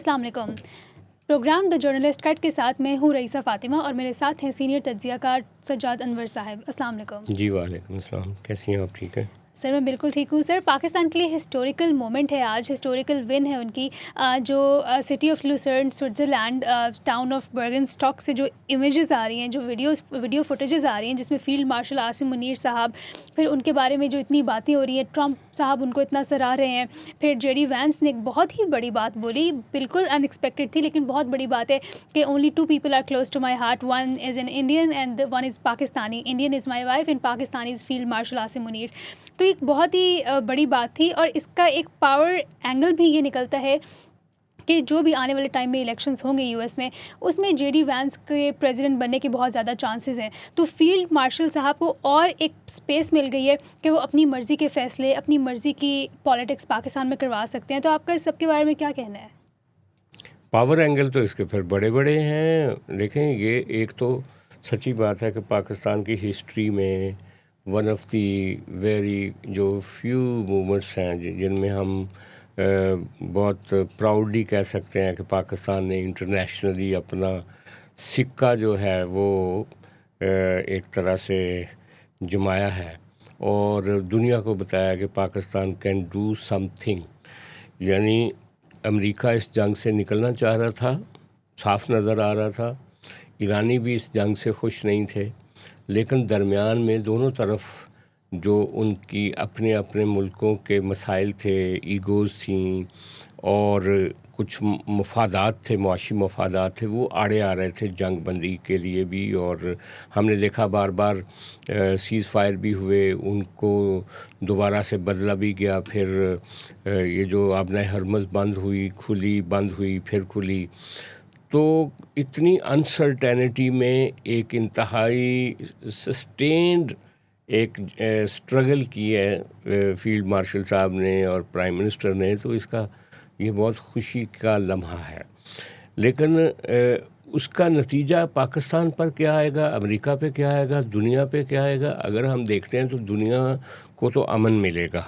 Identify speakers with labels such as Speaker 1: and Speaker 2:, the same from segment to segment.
Speaker 1: السلام علیکم. پروگرام دا جرنلسٹ کٹ کے ساتھ میں ہوں رئیسہ فاطمہ اور میرے ساتھ ہیں سینئر تجزیہ کار سجاد انور صاحب. السلام علیکم.
Speaker 2: جی وعلیکم السلام. کیسی ہیں آپ؟ ٹھیک ہے
Speaker 1: سر میں بالکل ٹھیک ہوں. سر پاکستان کے لیے ہسٹوریکل مومنٹ ہے آج, ہسٹوریکل ون ہے ان کی. جو city of لوسرن Switzerland town of برگن stock سے جو امیجز آ رہی ہیں, جو ویڈیو فوٹیجز آ رہی ہیں, جس میں فیلڈ مارشل عاصم منیر صاحب, پھر ان کے بارے میں جو اتنی باتیں ہو رہی ہیں, ٹرمپ صاحب ان کو اتنا سراہ رہے ہیں, پھر جے ڈی وینس نے ایک بہت ہی بڑی بات بولی, بالکل ان ایکسپیکٹڈ تھی لیکن بہت بڑی بات ہے کہ only 2 people are close to my heart, one is an Indian and one is Pakistani. Indian is my wife and Pakistani is Field Marshal Asim Munir. تو ایک بہت ہی بڑی بات تھی, اور اس کا ایک پاور اینگل بھی یہ نکلتا ہے کہ جو بھی آنے والے ٹائم میں الیکشنز ہوں گے یو ایس میں, اس میں جے ڈی وینس کے پریزیڈنٹ بننے کے بہت زیادہ چانسز ہیں. تو فیلڈ مارشل صاحب کو اور ایک اسپیس مل گئی ہے کہ وہ اپنی مرضی کے فیصلے, اپنی مرضی کی پالیٹکس پاکستان میں کروا سکتے ہیں. تو آپ کا اس سب کے بارے میں کیا کہنا ہے؟
Speaker 2: پاور اینگل تو اس کے پھر بڑے بڑے ہیں. دیکھیں, یہ ایک تو سچی بات ہے کہ پاکستان کی ہسٹری میں ون آف دی ویری جو فیو مومنٹس ہیں جن میں ہم بہت پراؤڈلی کہہ سکتے ہیں کہ پاکستان نے انٹرنیشنلی اپنا سکہ جو ہے وہ ایک طرح سے جمایا ہے اور دنیا کو بتایا کہ Pakistan can do some thing. یعنی امریکہ اس جنگ سے نکلنا چاہ رہا تھا, صاف نظر آ رہا تھا. ایرانی بھی اس جنگ سے خوش نہیں تھے, لیکن درمیان میں دونوں طرف جو ان کی اپنے اپنے ملکوں کے مسائل تھے, ایگوز تھیں اور کچھ مفادات تھے, معاشی مفادات تھے, وہ آڑے آ رہے تھے جنگ بندی کے لیے بھی. اور ہم نے دیکھا بار بار سیز فائر بھی ہوئے, ان کو دوبارہ سے بدلا بھی گیا. پھر یہ جو آبنۂ ہرمز بند ہوئی, کھلی, بند ہوئی, پھر کھلی. تو اتنی انسرٹینٹی میں ایک انتہائی سسٹینڈ ایک اسٹرگل کی ہے فیلڈ مارشل صاحب نے اور پرائم منسٹر نے. تو اس کا یہ بہت خوشی کا لمحہ ہے. لیکن اس کا نتیجہ پاکستان پر کیا آئے گا, امریکہ پہ کیا آئے گا, دنیا پہ کیا آئے گا؟ اگر ہم دیکھتے ہیں تو دنیا کو تو امن ملے گا,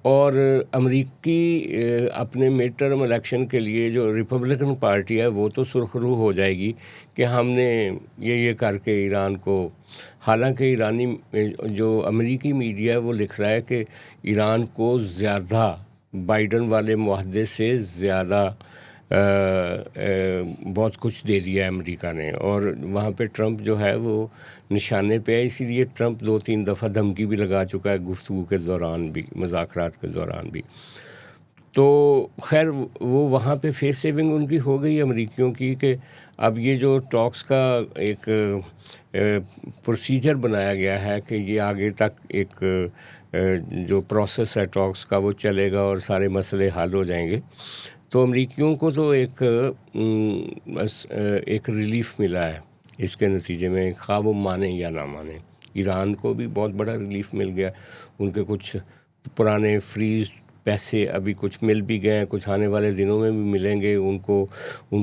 Speaker 2: اور امریکی اپنے مڈ ٹرم الیکشن کے لیے جو ریپبلکن پارٹی ہے وہ تو سرخرو ہو جائے گی کہ ہم نے یہ کر کے ایران کو. حالانکہ ایرانی جو امریکی میڈیا ہے وہ لکھ رہا ہے کہ ایران کو زیادہ بائیڈن والے معاہدے سے زیادہ بہت کچھ دے دیا ہے امریکہ نے, اور وہاں پہ ٹرمپ جو ہے وہ نشانے پہ ہے. اسی لیے ٹرمپ 2-3 دفعہ دھمکی بھی لگا چکا ہے گفتگو کے دوران بھی, مذاکرات کے دوران بھی. تو خیر وہ وہاں پہ فیس سیونگ ان کی ہو گئی امریکیوں کی کہ اب یہ جو ٹاکس کا ایک پروسیجر بنایا گیا ہے کہ یہ آگے تک ایک جو پروسیس ہے ٹاکس کا وہ چلے گا اور سارے مسئلے حل ہو جائیں گے. تو امریکیوں کو تو ایک ریلیف ملا ہے اس کے نتیجے میں, خواہ وہ مانیں یا نہ مانیں. ایران کو بھی بہت بڑا ریلیف مل گیا, ان کے کچھ پرانے فریز پیسے ابھی کچھ مل بھی گئے ہیں, کچھ آنے والے دنوں میں بھی ملیں گے ان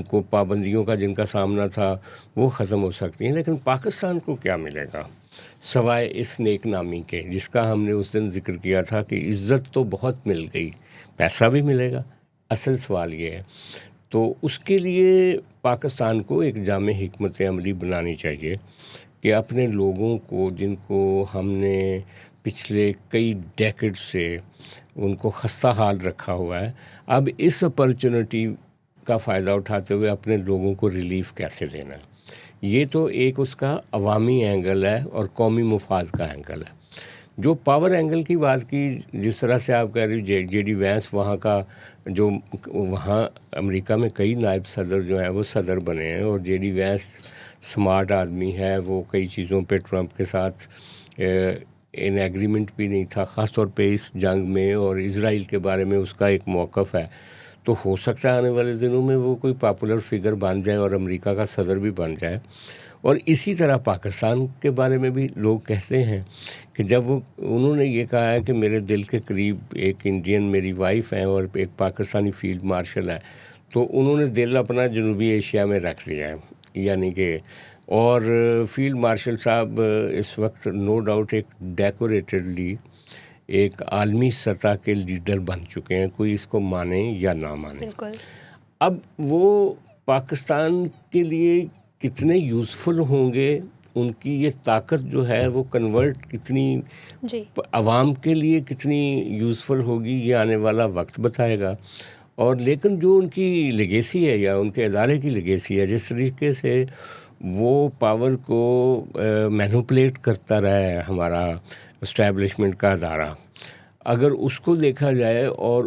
Speaker 2: کو پابندیوں کا جن کا سامنا تھا وہ ختم ہو سکتی ہیں. لیکن پاکستان کو کیا ملے گا سوائے اس نیک نامی کے, جس کا ہم نے اس دن ذکر کیا تھا کہ عزت تو بہت مل گئی, پیسہ بھی ملے گا. اصل سوال یہ ہے. تو اس کے لیے پاکستان کو ایک جامع حکمت عملی بنانی چاہیے کہ اپنے لوگوں کو, جن کو ہم نے پچھلے کئی ڈیکیڈ سے ان کو خستہ حال رکھا ہوا ہے, اب اس اپرچونٹی کا فائدہ اٹھاتے ہوئے اپنے لوگوں کو ریلیف کیسے دینا ہے. یہ تو ایک اس کا عوامی اینگل ہے اور قومی مفاد کا اینگل ہے. جو پاور اینگل کی بات کی, جس طرح سے آپ کہہ رہی جے ڈی وینس وہاں کا جو وہاں امریکہ میں کئی نائب صدر جو ہیں وہ صدر بنے ہیں, اور جے ڈی وینس سمارٹ آدمی ہے, وہ کئی چیزوں پہ ٹرمپ کے ساتھ ان ایگریمنٹ بھی نہیں تھا, خاص طور پہ اس جنگ میں, اور اسرائیل کے بارے میں اس کا ایک موقف ہے. تو ہو سکتا ہے آنے والے دنوں میں وہ کوئی پاپولر فگر بن جائے اور امریکہ کا صدر بھی بن جائے. اور اسی طرح پاکستان کے بارے میں بھی لوگ کہتے ہیں کہ جب انہوں نے یہ کہا ہے کہ میرے دل کے قریب ایک انڈین میری وائف ہیں اور ایک پاکستانی فیلڈ مارشل ہے, تو انہوں نے دل اپنا جنوبی ایشیا میں رکھ لیا ہے. یعنی کہ اور فیلڈ مارشل صاحب اس وقت نو ڈاؤٹ ایک ڈیکوریٹڈلی ایک عالمی سطح کے لیڈر بن چکے ہیں, کوئی اس کو مانے یا نہ مانے.
Speaker 1: بالکل.
Speaker 2: اب وہ پاکستان کے لیے کتنے یوزفل ہوں گے، ان کی یہ طاقت جو ہے وہ کنورٹ کتنی
Speaker 1: جی
Speaker 2: عوام کے لیے کتنی یوزفل ہوگی، یہ آنے والا وقت بتائے گا. اور لیکن جو ان کی لیگیسی ہے یا ان کے ادارے کی لیگیسی ہے، جس طریقے سے وہ پاور کو مینوپولیٹ کرتا رہا ہے ہمارا اسٹیبلشمنٹ کا ادارہ، اگر اس کو دیکھا جائے اور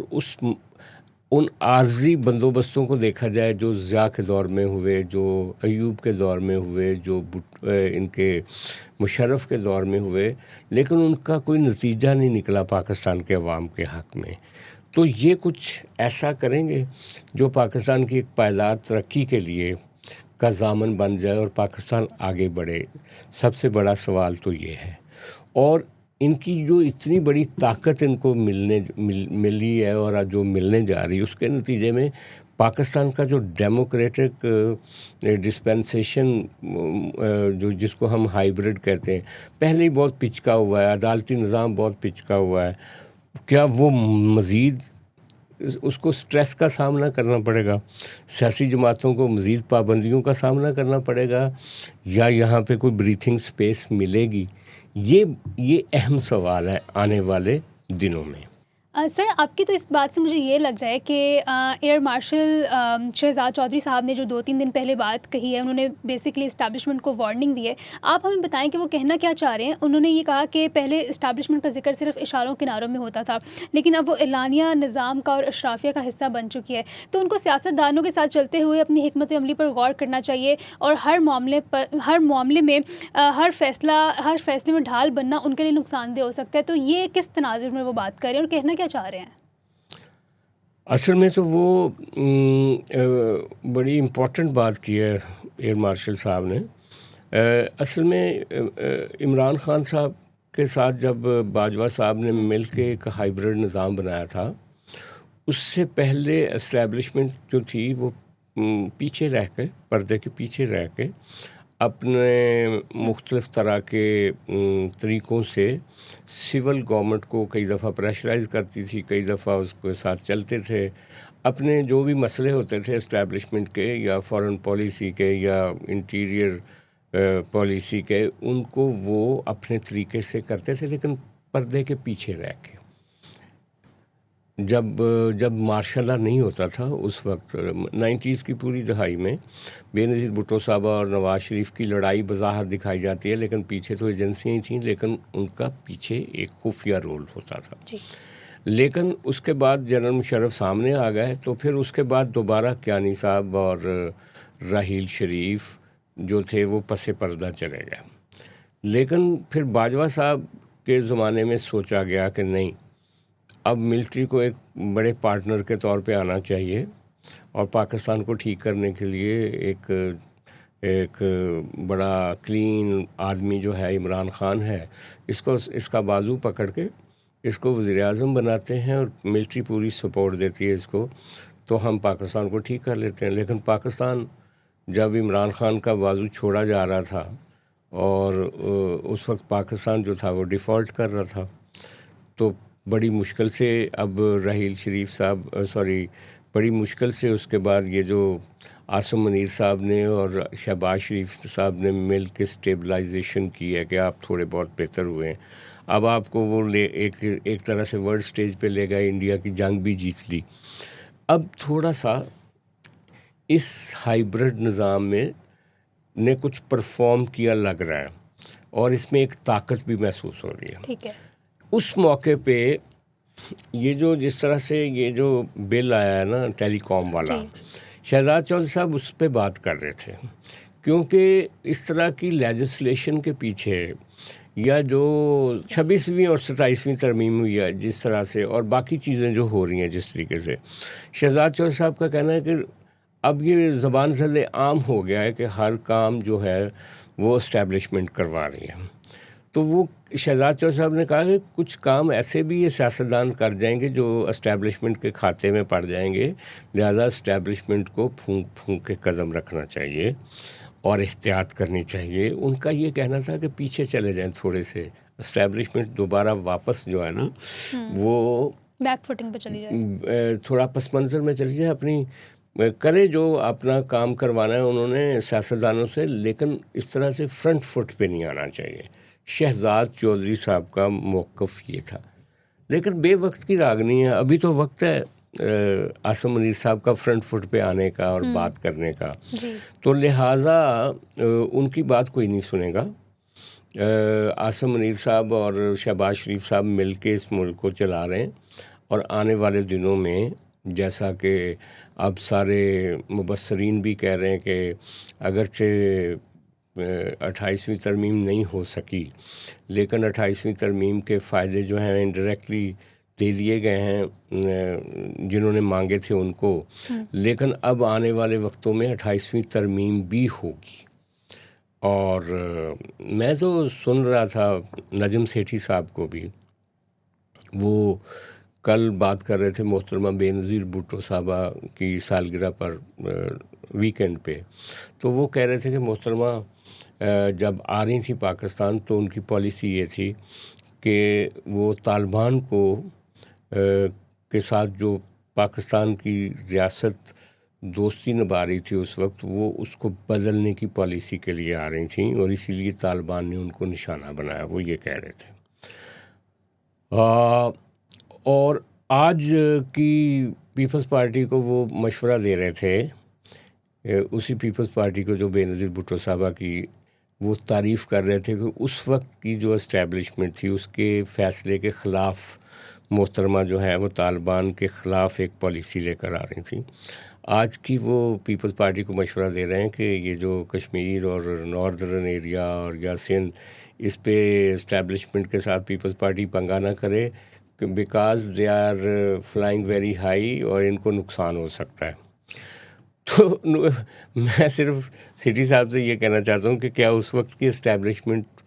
Speaker 2: ان عارضی بندوبستوں کو دیکھا جائے جو ضیاء کے دور میں ہوئے، جو ایوب کے دور میں ہوئے، جو ان کے مشرف کے دور میں ہوئے، لیکن ان کا کوئی نتیجہ نہیں نکلا پاکستان کے عوام کے حق میں. تو یہ کچھ ایسا کریں گے جو پاکستان کی ایک پائیدار ترقی کے لیے کا ضامن بن جائے اور پاکستان آگے بڑھے. سب سے بڑا سوال تو یہ ہے. اور ان کی جو اتنی بڑی طاقت ان کو ملی ہے اور جو ملنے جا رہی ہے، اس کے نتیجے میں پاکستان کا جو ڈیموکریٹک ڈسپینسیشن جو جس کو ہم ہائیبرڈ کہتے ہیں، پہلے ہی بہت پچکا ہوا ہے، عدالتی نظام بہت پچکا ہوا ہے. کیا وہ مزید اس کو سٹریس کا سامنا کرنا پڑے گا، سیاسی جماعتوں کو مزید پابندیوں کا سامنا کرنا پڑے گا، یا یہاں پہ کوئی بریتھنگ سپیس ملے گی؟ یہ اہم سوال ہے آنے والے دنوں میں.
Speaker 1: سر، آپ کی تو اس بات سے مجھے یہ لگ رہا ہے کہ ایئر مارشل شہزاد چودھری صاحب نے جو 2-3 دن پہلے بات کہی ہے، انہوں نے بیسکلی اسٹیبلشمنٹ کو وارننگ دی ہے. آپ ہمیں بتائیں کہ وہ کہنا کیا چاہ رہے ہیں. انہوں نے یہ کہا کہ پہلے اسٹیبلشمنٹ کا ذکر صرف اشاروں کناروں میں ہوتا تھا، لیکن اب وہ اعلانیہ نظام کا اور اشرافیہ کا حصہ بن چکی ہے. تو ان کو سیاست دانوں کے ساتھ چلتے ہوئے اپنی حکمت عملی پر غور کرنا چاہیے، اور ہر معاملے میں ہر فیصلے میں ڈھال بننا ان کے لیے نقصان دہ ہو سکتا ہے. تو یہ کس تناظر میں وہ بات کر رہے ہیں اور کہنا کیا چاہ رہے ہیں؟
Speaker 2: اصل میں تو وہ بڑی امپورٹنٹ بات کی ہے ایئر مارشل صاحب نے. اصل میں عمران خان صاحب کے ساتھ جب باجوہ صاحب نے مل کے ایک ہائیبرڈ نظام بنایا تھا، اس سے پہلے اسٹیبلشمنٹ جو تھی وہ پیچھے رہ کے، پردے کے پیچھے رہ کے اپنے مختلف طرح کے طریقوں سے سول گورنمنٹ کو کئی دفعہ پریشرائز کرتی تھی، کئی دفعہ اس کے ساتھ چلتے تھے. اپنے جو بھی مسئلے ہوتے تھے اسٹیبلشمنٹ کے یا فارن پالیسی کے یا انٹیریئر پالیسی کے، ان کو وہ اپنے طریقے سے کرتے تھے، لیکن پردے کے پیچھے رہ کے. جب مارشل لا نہیں ہوتا تھا اس وقت 90s کی پوری دہائی میں بے نظیر بھٹو صاحبہ اور نواز شریف کی لڑائی بظاہر دکھائی جاتی ہے، لیکن پیچھے تو ایجنسیاں ہی تھیں، لیکن ان کا پیچھے ایک خفیہ رول ہوتا تھا.
Speaker 1: جی.
Speaker 2: لیکن اس کے بعد جنرل مشرف سامنے آ گئے، تو پھر اس کے بعد دوبارہ کیانی صاحب اور راحیل شریف جو تھے وہ پس پردہ چلے گئے. لیکن پھر باجوہ صاحب کے زمانے میں سوچا گیا کہ نہیں، اب ملٹری کو ایک بڑے پارٹنر کے طور پہ آنا چاہیے، اور پاکستان کو ٹھیک کرنے کے لیے ایک بڑا کلین آدمی جو ہے عمران خان ہے، اس کا بازو پکڑ کے اس کو وزیر اعظم بناتے ہیں، اور ملٹری پوری سپورٹ دیتی ہے اس کو، تو ہم پاکستان کو ٹھیک کر لیتے ہیں. لیکن پاکستان جب عمران خان کا بازو چھوڑا جا رہا تھا، اور اس وقت پاکستان جو تھا وہ ڈیفالٹ کر رہا تھا، تو بڑی مشکل سے اب راحیل شریف صاحب بڑی مشکل سے اس کے بعد یہ جو عاصم منیر صاحب نے اور شہباز شریف صاحب نے مل کے اسٹیبلائزیشن کی ہے کہ آپ تھوڑے بہت بہتر ہوئے ہیں. اب آپ کو وہ ایک طرح سے ورلڈ سٹیج پہ لے گئے، انڈیا کی جنگ بھی جیت لی. اب تھوڑا سا اس ہائیبرڈ نظام میں نے کچھ پرفارم کیا لگ رہا ہے، اور اس میں ایک طاقت بھی محسوس ہو رہی ہے.
Speaker 1: ٹھیک ہے.
Speaker 2: اس موقع پہ یہ جس طرح سے یہ جو بل آیا ہے نا ٹیلی کام والا، شہزاد چودھری صاحب اس پہ بات کر رہے تھے، کیونکہ اس طرح کی لیجسلیشن کے پیچھے یا جو 26ویں اور 27ویں ترمیم ہوئی ہے جس طرح سے، اور باقی چیزیں جو ہو رہی ہیں جس طریقے سے، شہزاد چودھری صاحب کا کہنا ہے کہ اب یہ زبان زد عام ہو گیا ہے کہ ہر کام جو ہے وہ اسٹیبلشمنٹ کروا رہی ہے. تو وہ شہزاد چودھری صاحب نے کہا کہ کچھ کام ایسے بھی یہ سیاستدان کر جائیں گے جو اسٹیبلشمنٹ کے کھاتے میں پڑ جائیں گے، لہذا اسٹیبلشمنٹ کو پھونک کے قدم رکھنا چاہیے اور احتیاط کرنی چاہیے. ان کا یہ کہنا تھا کہ پیچھے چلے جائیں تھوڑے سے، اسٹیبلشمنٹ دوبارہ واپس جو ہے نا وہ
Speaker 1: بیک فوٹنگ پہ چلی جائے،
Speaker 2: تھوڑا پس منظر میں چلی جائے، اپنی کرے جو اپنا کام کروانا ہے انہوں نے سیاستدانوں سے، لیکن اس طرح سے فرنٹ فٹ پہ نہیں آنا چاہیے. شہزاد چودھری صاحب کا موقف یہ تھا، لیکن بے وقت کی راگنی ہے. ابھی تو وقت ہے عاصم منیر صاحب کا فرنٹ فٹ پہ آنے کا اور بات کرنے کا، تو لہٰذا ان کی بات کوئی نہیں سنے گا. عاصم منیر صاحب اور شہباز شریف صاحب مل کے اس ملک کو چلا رہے ہیں، اور آنے والے دنوں میں جیسا کہ اب سارے مبصرین بھی کہہ رہے ہیں کہ اگرچہ 28ویں ترمیم نہیں ہو سکی، لیکن 28ویں ترمیم کے فائدے جو ہیں انڈائریکٹلی دے دیے گئے ہیں جنہوں نے مانگے تھے ان کو. لیکن اب آنے والے وقتوں میں 28ویں ترمیم بھی ہوگی. اور میں تو سن رہا تھا نجم سیٹھی صاحب کو بھی، وہ کل بات کر رہے تھے محترمہ بے نظیر بھٹو صاحبہ کی سالگرہ پر ویکینڈ پہ، تو وہ کہہ رہے تھے کہ محترمہ جب آ رہی تھی پاکستان تو ان کی پالیسی یہ تھی کہ وہ طالبان کو کے ساتھ جو پاکستان کی ریاست دوستی نبھا رہی تھی اس وقت، وہ اس کو بدلنے کی پالیسی کے لیے آ رہی تھیں، اور اسی لیے طالبان نے ان کو نشانہ بنایا. وہ یہ کہہ رہے تھے. اور آج کی پیپلز پارٹی کو وہ مشورہ دے رہے تھے، اسی پیپلز پارٹی کو جو بے نظیر بھٹو صاحبہ کی وہ تعریف کر رہے تھے کہ اس وقت کی جو اسٹیبلشمنٹ تھی اس کے فیصلے کے خلاف محترمہ جو ہے وہ طالبان کے خلاف ایک پالیسی لے کر آ رہی تھیں. آج کی وہ پیپلز پارٹی کو مشورہ دے رہے ہیں کہ یہ جو کشمیر اور ناردرن ایریا اور یا سندھ، اس پہ اسٹیبلشمنٹ کے ساتھ پیپلز پارٹی پنگا نہ کرے، because they are flying very high اور ان کو نقصان ہو سکتا ہے. تو میں صرف سٹی صاحب سے یہ کہنا چاہتا ہوں کہ کیا اس وقت کی اسٹیبلشمنٹ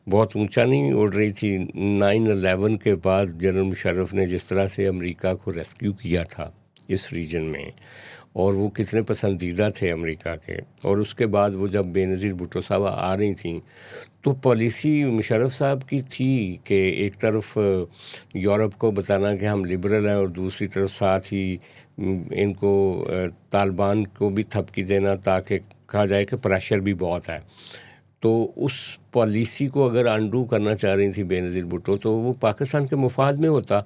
Speaker 2: بہت اونچا نہیں اڑ رہی تھی؟ 9/11 کے بعد جنرل مشرف نے جس طرح سے امریکہ کو ریسکیو کیا تھا اس ریجن میں، اور وہ کتنے پسندیدہ تھے امریکہ کے، اور اس کے بعد وہ جب بے نظیر بھٹو صاحبہ آ رہی تھیں تو پالیسی مشرف صاحب کی تھی کہ ایک طرف یورپ کو بتانا کہ ہم لبرل ہیں، اور دوسری طرف ساتھ ہی ان کو طالبان کو بھی تھپکی دینا تاکہ کہا جائے کہ پریشر بھی بہت ہے. تو اس پالیسی کو اگر انڈو کرنا چاہ رہی تھی بے نظیر بھٹو تو وہ پاکستان کے مفاد میں ہوتا.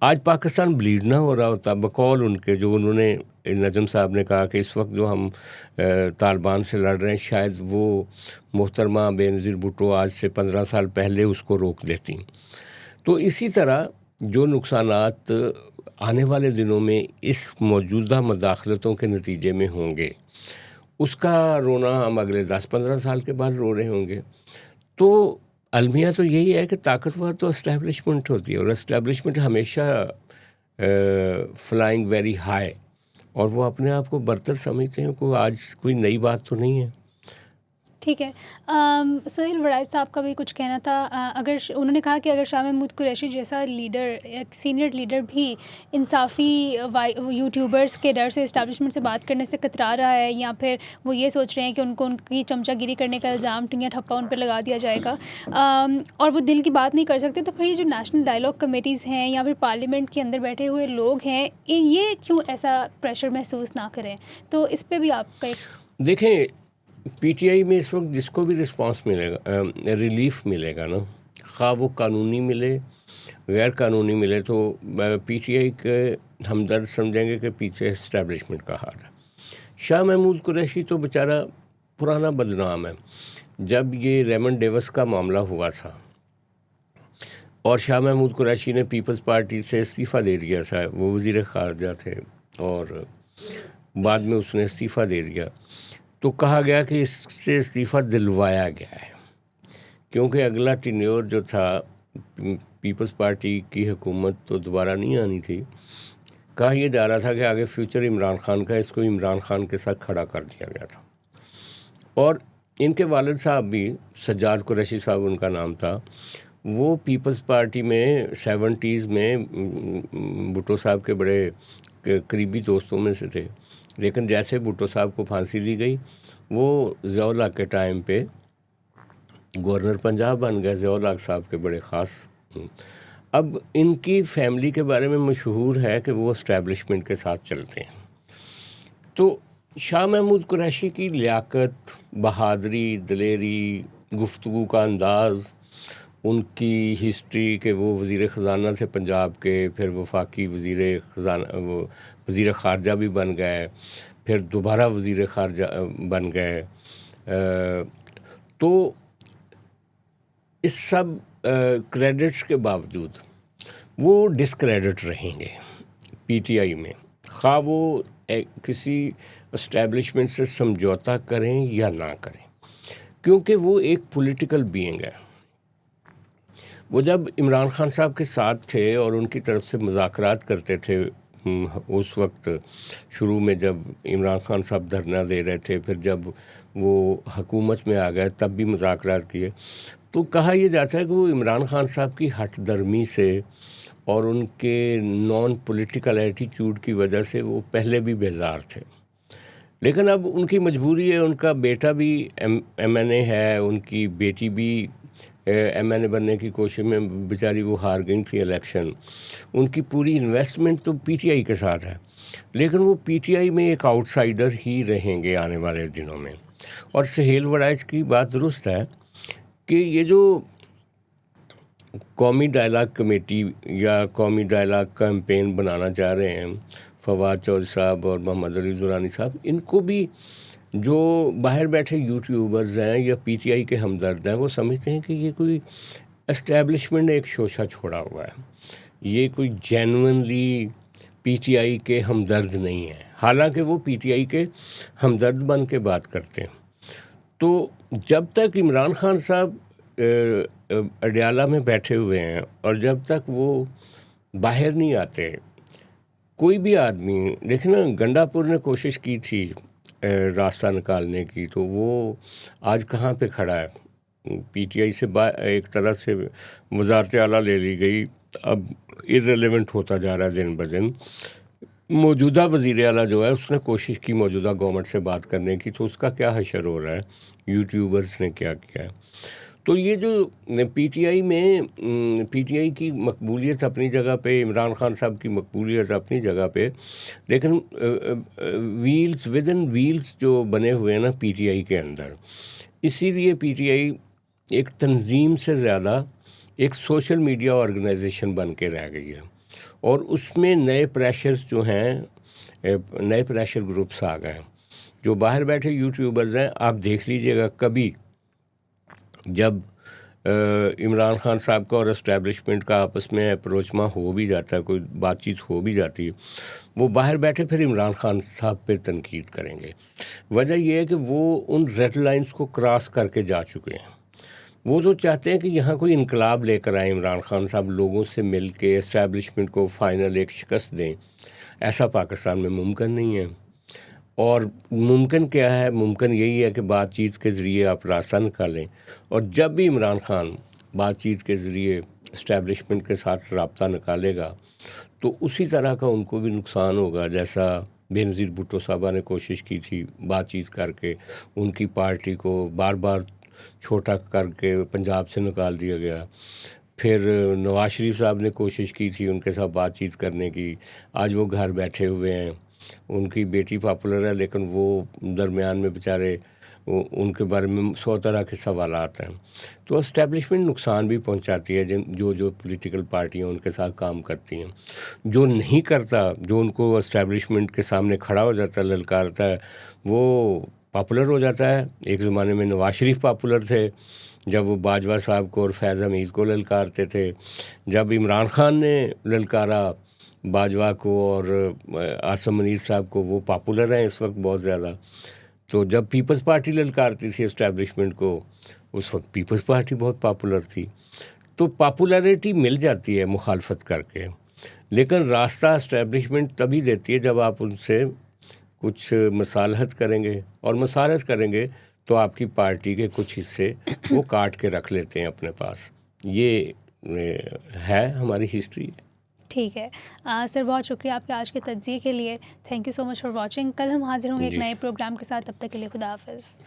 Speaker 2: آج پاکستان بلیڈ نہ ہو رہا ہوتا بقول ان کے، جو انہوں نے نجم صاحب نے کہا کہ اس وقت جو ہم طالبان سے لڑ رہے ہیں شاید وہ محترمہ بے نظیر بھٹو آج سے 15 سال پہلے اس کو روک دیتی. تو اسی طرح جو نقصانات آنے والے دنوں میں اس موجودہ مداخلتوں کے نتیجے میں ہوں گے، اس کا رونا ہم اگلے 10-15 سال کے بعد رو رہے ہوں گے. تو المیہ تو یہی ہے کہ طاقتور تو اسٹیبلشمنٹ ہوتی ہے، اور اسٹیبلشمنٹ ہمیشہ فلائنگ ویری ہائی، اور وہ اپنے آپ کو برتر سمجھتے ہیں. آج کوئی نئی بات تو نہیں ہے.
Speaker 1: ٹھیک ہے. سہیل وڑائچ صاحب کا بھی کچھ کہنا تھا. اگر انہوں نے کہا کہ اگر شاہ محمود قریشی جیسا لیڈر، ایک سینئر لیڈر بھی انصافی یوٹیوبرز کے ڈر سے اسٹیبلشمنٹ سے بات کرنے سے کترا رہا ہے، یا پھر وہ یہ سوچ رہے ہیں کہ ان کو ان کی چمچہ گیری کرنے کا الزام ٹنگیا ٹھپا ان پہ لگا دیا جائے گا، اور وہ دل کی بات نہیں کر سکتے، تو پھر یہ جو نیشنل ڈائلاگ کمیٹیز ہیں یا پھر پارلیمنٹ کے اندر بیٹھے ہوئے لوگ ہیں، یہ کیوں ایسا پریشر محسوس نہ کریں؟ تو اس پہ بھی آپ کا
Speaker 2: دیکھیں، پی ٹی آئی میں اس وقت جس کو بھی رسپانس ملے گا، ریلیف ملے گا نا، خواہ وہ قانونی ملے غیر قانونی ملے، تو پی ٹی آئی کے ہمدرد سمجھیں گے کہ پیچھے اسٹیبلشمنٹ کا ہاتھ ہے. شاہ محمود قریشی تو بیچارہ پرانا بدنام ہے. جب یہ ریمنڈ ڈیوس کا معاملہ ہوا تھا اور شاہ محمود قریشی نے پیپلز پارٹی سے استعفیٰ دے دیا تھا، وہ وزیر خارجہ تھے، اور بعد میں اس نے استعفیٰ دے دیا، تو کہا گیا کہ اس سے استعفیٰ دلوایا گیا ہے، کیونکہ اگلا ٹینیور جو تھا پیپلز پارٹی کی حکومت تو دوبارہ نہیں آنی تھی. کہا یہ جا رہا تھا کہ آگے فیوچر عمران خان کا، اس کو عمران خان کے ساتھ کھڑا کر دیا گیا تھا. اور ان کے والد صاحب بھی، سجاد قریشی صاحب ان کا نام تھا، وہ پیپلز پارٹی میں 70s میں بھٹو صاحب کے بڑے قریبی دوستوں میں سے تھے. لیکن جیسے بھٹو صاحب کو پھانسی دی گئی، وہ ضیاء الحق کے ٹائم پہ گورنر پنجاب بن گئے، ضیاء الحق صاحب کے بڑے خاص. اب ان کی فیملی کے بارے میں مشہور ہے کہ وہ اسٹیبلشمنٹ کے ساتھ چلتے ہیں. تو شاہ محمود قریشی کی لیاقت، بہادری، دلیری، گفتگو کا انداز، ان کی ہسٹری کہ وہ وزیر خزانہ تھے پنجاب کے، پھر وفاقی وزیر خارجہ بھی بن گئے، پھر دوبارہ وزیر خارجہ بن گئے. تو اس سب کریڈٹس کے باوجود وہ ڈسکریڈٹ رہیں گے پی ٹی آئی میں، خواہ وہ کسی اسٹیبلشمنٹ سے سمجھوتا کریں یا نہ کریں، کیونکہ وہ ایک پولیٹیکل بینگ ہے. وہ جب عمران خان صاحب کے ساتھ تھے اور ان کی طرف سے مذاکرات کرتے تھے، اس وقت شروع میں جب عمران خان صاحب دھرنا دے رہے تھے، پھر جب وہ حکومت میں آ گئے تب بھی مذاکرات کیے، تو کہا یہ جاتا ہے کہ وہ عمران خان صاحب کی ہٹ درمی سے اور ان کے نان پولیٹیکل ایٹیچیوڈ کی وجہ سے وہ پہلے بھی بیزار تھے. لیکن اب ان کی مجبوری ہے، ان کا بیٹا بھی ایم این اے ہے، ان کی بیٹی بھی ایم این اے بننے کی کوشش میں بیچاری وہ ہار گئی تھی الیکشن. ان کی پوری انویسٹمنٹ تو پی ٹی آئی کے ساتھ ہے، لیکن وہ پی ٹی آئی میں ایک آؤٹ سائڈر ہی رہیں گے آنے والے دنوں میں. اور سہیل وڑائچ کی بات درست ہے کہ یہ جو قومی ڈائلاگ کمیٹی یا قومی ڈائلاگ کیمپین بنانا چاہ رہے ہیں فواد چودھری صاحب اور محمد علی درانی صاحب، ان کو بھی جو باہر بیٹھے یوٹیوبرز ہیں یا پی ٹی آئی کے ہمدرد ہیں، وہ سمجھتے ہیں کہ یہ کوئی اسٹیبلشمنٹ نے ایک شوشہ چھوڑا ہوا ہے، یہ کوئی جینوئنلی پی ٹی آئی کے ہمدرد نہیں ہیں، حالانکہ وہ پی ٹی آئی کے ہمدرد بن کے بات کرتے ہیں. تو جب تک عمران خان صاحب اڈیالہ میں بیٹھے ہوئے ہیں اور جب تک وہ باہر نہیں آتے، کوئی بھی آدمی دیکھیں نا، گنڈا پور نے کوشش کی تھی راستہ نکالنے کی، تو وہ آج کہاں پہ کھڑا ہے؟ پی ٹی آئی سے ایک طرح سے وزارت اعلیٰ لے لی گئی، اب ارریلیونٹ ہوتا جا رہا ہے دن بدن. موجودہ وزیر اعلیٰ جو ہے اس نے کوشش کی موجودہ گورنمنٹ سے بات کرنے کی، تو اس کا کیا حشر ہو رہا ہے، یوٹیوبرز نے کیا کیا ہے. تو یہ جو پی ٹی آئی میں پی ٹی آئی کی مقبولیت اپنی جگہ پہ، عمران خان صاحب کی مقبولیت اپنی جگہ پہ، لیکن ویلز ود ان ویلز جو بنے ہوئے ہیں نا پی ٹی آئی کے اندر، اسی لیے پی ٹی آئی ایک تنظیم سے زیادہ ایک سوشل میڈیا آرگنائزیشن بن کے رہ گئی ہے. اور اس میں نئے پریشرز جو ہیں، نئے پریشر گروپس آ گئے ہیں. جو باہر بیٹھے یوٹیوبرز ہیں، آپ دیکھ لیجئے گا کبھی جب عمران خان صاحب کا اور اسٹیبلشمنٹ کا آپس میں اپروچما ہو بھی جاتا ہے، کوئی بات چیت ہو بھی جاتی ہے، وہ باہر بیٹھے پھر عمران خان صاحب پہ تنقید کریں گے. وجہ یہ ہے کہ وہ ان ریڈ لائنز کو کراس کر کے جا چکے ہیں. وہ جو چاہتے ہیں کہ یہاں کوئی انقلاب لے کر آئے عمران خان صاحب، لوگوں سے مل کے اسٹیبلشمنٹ کو فائنل ایک شکست دیں، ایسا پاکستان میں ممکن نہیں ہے. اور ممکن کیا ہے؟ ممکن یہی ہے کہ بات چیت کے ذریعے آپ راستہ نکالیں. اور جب بھی عمران خان بات چیت کے ذریعے اسٹیبلشمنٹ کے ساتھ رابطہ نکالے گا تو اسی طرح کا ان کو بھی نقصان ہوگا، جیسا بینظیر بھٹو صاحبہ نے کوشش کی تھی بات چیت کر کے ان کی پارٹی کو بار بار چھوٹا کر کے پنجاب سے نکال دیا گیا. پھر نواز شریف صاحب نے کوشش کی تھی ان کے ساتھ بات چیت کرنے کی، آج وہ گھر بیٹھے ہوئے ہیں. ان کی بیٹی پاپولر ہے، لیکن وہ درمیان میں بیچارے ان کے بارے میں 100 طرح کے سوالات ہیں. تو اسٹیبلشمنٹ نقصان بھی پہنچاتی ہے جو پولیٹیکل پارٹیاں ان کے ساتھ کام کرتی ہیں. جو نہیں کرتا، جو ان کو اسٹیبلشمنٹ کے سامنے کھڑا ہو جاتا ہے، للکارتا ہے، وہ پاپولر ہو جاتا ہے. ایک زمانے میں نواز شریف پاپولر تھے جب وہ باجوہ صاحب کو اور فیض حمید کو للکارتے تھے. جب عمران خان نے للکارا باجوہ کو اور عاصم منیر صاحب کو، وہ پاپولر ہیں اس وقت بہت زیادہ. تو جب پیپلز پارٹی للکارتی تھی اسٹیبلشمنٹ کو، اس وقت پیپلز پارٹی بہت پاپولر تھی. تو پاپولیرٹی مل جاتی ہے مخالفت کر کے، لیکن راستہ اسٹیبلشمنٹ تبھی دیتی ہے جب آپ ان سے کچھ مصالحت کریں گے، اور مصالحت کریں گے تو آپ کی پارٹی کے کچھ حصے وہ کاٹ کے رکھ لیتے ہیں اپنے پاس. یہ ہے ہماری ہسٹری.
Speaker 1: ٹھیک ہے سر، بہت شکریہ آپ کے آج کے تجزیے کے لیے. Thank you so much for watching. کل ہم حاضر ہوں گے ایک نئے پروگرام کے ساتھ. تب تک کے لیے خدا حافظ.